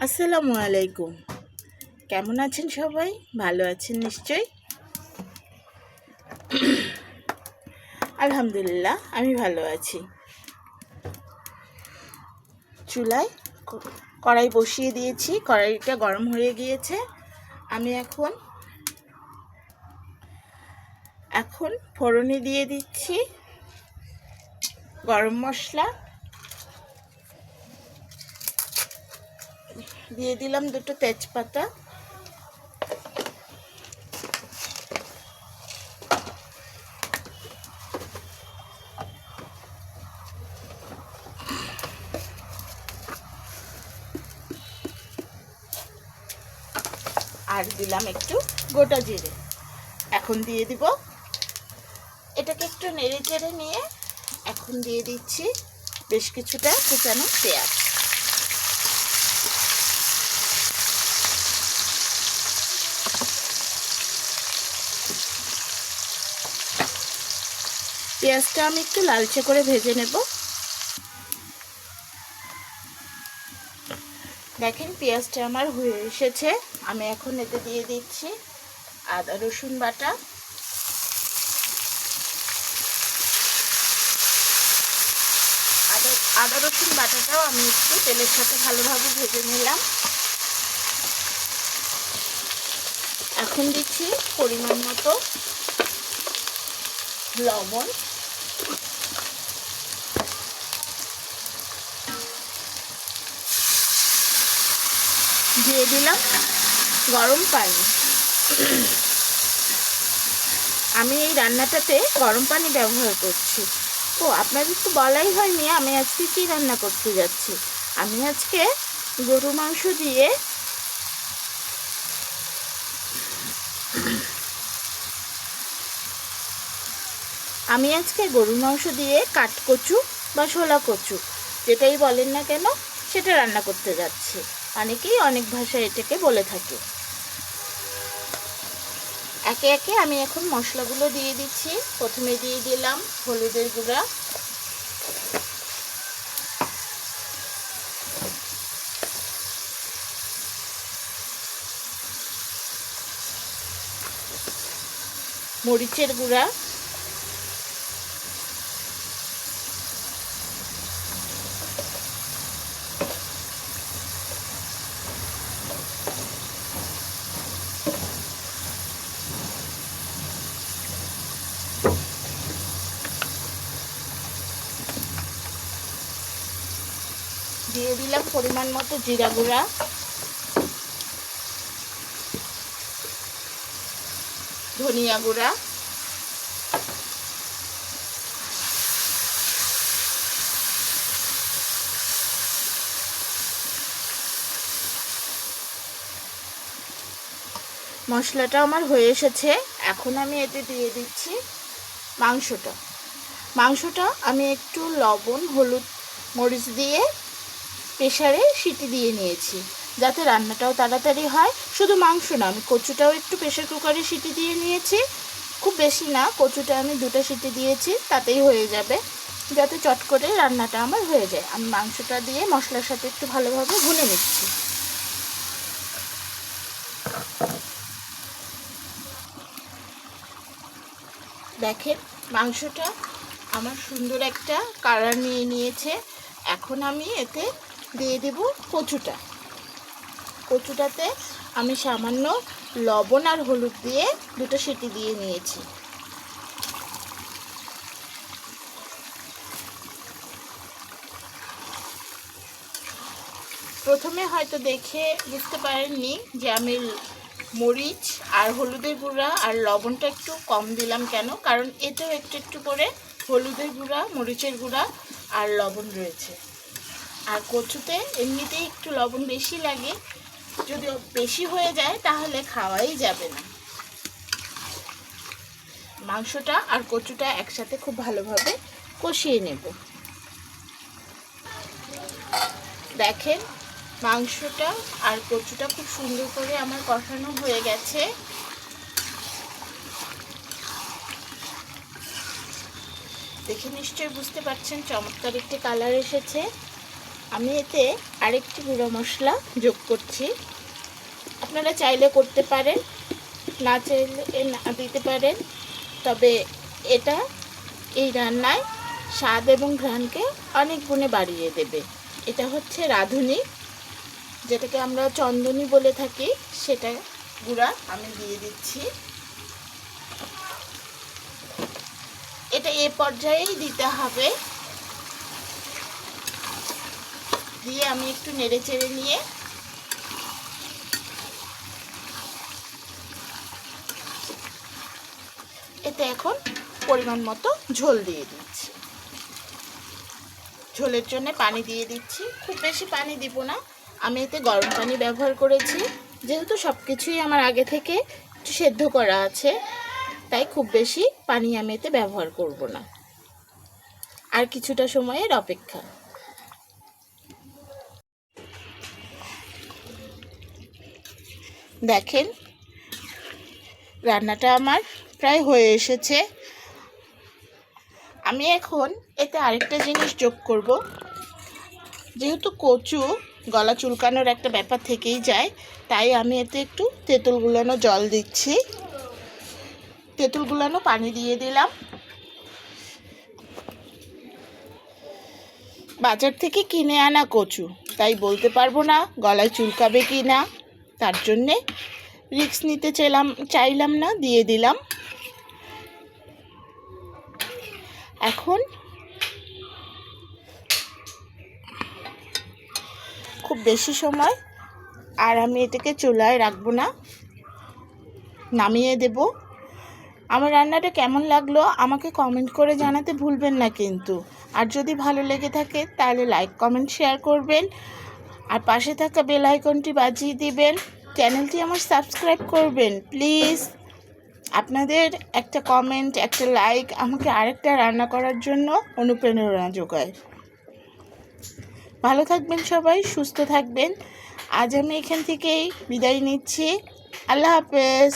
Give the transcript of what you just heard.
আসসালামু আলাইকুম। কেমন আছেন সবাই? ভালো আছেন নিশ্চয়ই। আলহামদুলিল্লাহ, আমি ভালো আছি। চুলায় কড়াই বসিয়ে দিয়েছি, কড়াইটা গরম হয়ে গিয়েছে। আমি এখন ফোড়নে দিয়ে দিচ্ছি গরম মশলা, দিয়ে দিলাম দুটো তেজপাতা, আর দিলাম একটু গোটা জিরে। এখন দিয়ে দিব, এটাকে একটু নেড়ে চেড়ে নিয়ে এখন দিয়ে দিচ্ছি বেশ কিছুটা কুচানো পেঁয়াজ। পেঁয়াজটা আমি একটু লালচে করে ভেজে নেব। দেখেন পেঁয়াজটা আমার হয়ে এসেছে। আমি এখন এতে দিয়ে দিচ্ছি আদা রসুন বাটা, আদা রসুন বাটাটাও আমি একটু তেলের সাথে ভালোভাবে ভেজে নিলাম। এখন দিচ্ছি পরিমাণ মতো লবণ, দিয়ে দিলাম গরম পানি। আমি এই রান্নাটাতে গরম পানি ব্যবহার করছি। আপনাদের তো বলাই হয়নি আমি আজকে কী রান্না করতে যাচ্ছি। আমি আজকে গরু মাংস দিয়ে কাঠকচু বা শোলা কচু যেটাই বলেন না কেন সেটা রান্না করতে যাচ্ছি। অনেকেই অনেক ভাষায় এটাকে বলে থাকে। একে একে আমি এখন মশলাগুলো দিয়ে দিচ্ছি। প্রথমে দিয়ে দিলাম হলুদের গুঁড়া, মরিচের গুঁড়া, দিয়ে দিলাম পরিমাণ মতো জিরা গুঁড়া, ধনিয়া গুঁড়া, মশলাটা আমার হয়ে এসেছে। এখন আমি এতে দিয়ে দিচ্ছি মাংসটা আমি একটু লবণ হলুদ মরিচ দিয়ে প্রেসারে সিটি দিয়ে নিয়েছি যাতে রান্নাটাও তাড়াতাড়ি হয়। শুধু মাংস না, আমি কচুটাও একটু প্রেসার কুকারে সিটি দিয়ে নিয়েছি। খুব বেশি না, কচুটা আমি 2টা সিটি দিয়েছি, তাতেই হয়ে যাবে, যাতে চট করে রান্নাটা আমার হয়ে যায়। আমি মাংসটা দিয়ে মশলার সাথে একটু ভালোভাবে ভুনে নিচ্ছি। দেখেন মাংসটা আমার সুন্দর একটা কালার নিয়ে নিয়েছে। এখন আমি এতে দিয়ে দেব কচুটাতে আমি সামান্য লবণ আর হলুদ দিয়ে 2টা সিটি দিয়ে নিয়েছি। প্রথমে হয়তো দেখে বুঝতে পারেননি যে আমি মরিচ আর হলুদের গুঁড়া আর লবণটা একটু কম দিলাম কেন, কারণ এতেও একটু একটু করে হলুদের গুঁড়া মরিচের গুঁড়া আর লবণ রয়েছে। আর কচুতে এমনিতেই একটু লবণ বেশি লাগে, যদি বেশি হয়ে যায় তাহলে খাওয়াই যাবে না। মাংসটা আর কচুটা একসাথে খুব ভালোভাবে কষিয়ে নেব। দেখেন মাংসটা আর কচুটা খুব সুন্দর করে আমার কষানো হয়ে গেছে। দেখে নিশ্চয়ই বুঝতে পারছেন চমৎকার একটি কালার এসেছে। আমি এতে আরেকটি গুঁড়ো মশলা যোগ করছি। আপনারা চাইলে করতে পারেন, না চাইলে না দিতে পারেন, তবে এটা এই রান্নায় স্বাদ এবং ঘ্রাণকে অনেক গুণে বাড়িয়ে দেবে। এটা হচ্ছে রাঁধুনি, যেটাকে আমরা চন্দনী বলে থাকি, সেটা গুঁড়া আমি দিয়ে দিচ্ছি। এটা এ পর্যায়েই দিতে হবে। দিয়ে আমি একটু নেড়ে চেড়ে নিয়ে এতে এখন পরিমাণ মতো ঝোল দিয়ে দিচ্ছি। ঝোলের জন্য পানি দিয়ে দিচ্ছি। খুব বেশি পানি দিব না, আমি এতে গরম পানি ব্যবহার করেছি। যেহেতু সব কিছুই আমার আগে থেকে একটু সেদ্ধ করা আছে, তাই খুব বেশি পানি আমি এতে ব্যবহার করব না। আর কিছুটা সময়ের অপেক্ষা। দেখেন রান্নাটা আমার প্রায় হয়ে এসেছে। আমি এখন এতে আরেকটা জিনিস যোগ করব। যেহেতু কচু গলা চুলকানোর একটা ব্যাপার থেকেই যায়, তাই আমি এতে একটু তেঁতুল গুলানো জল দিচ্ছি। তেঁতুল গুলানো পানি দিয়ে দিলাম। বাজার থেকে কিনে আনা কচু, তাই বলতে পারবো না গলায় চুলকাবে কি না, তার জন্যে রিস্ক নিতে চাইলাম না, দিয়ে দিলাম। এখন খুব বেশি সময় আর আমি এটাকে চুলায় রাখবো না, নামিয়ে দেব। আমার রান্নাটা কেমন লাগলো আমাকে কমেন্ট করে জানাতে ভুলবেন না কিন্তু। আর যদি ভালো লেগে থাকে তাহলে লাইক, কমেন্ট, শেয়ার করবেন। আর পাশে থাকা বেল আইকনটি বাজিয়ে দিবেন। চ্যানেলটি আমার সাবস্ক্রাইব করবেন প্লিজ। আপনাদের একটা কমেন্ট, একটা লাইক আমাকে আরেকটা রান্না করার জন্য অনুপ্রেরণা যোগায়। ভালো থাকবেন সবাই, সুস্থ থাকবেন। আজ আমি এখান থেকেই বিদায় নিচ্ছি। আল্লাহ হাফেজ।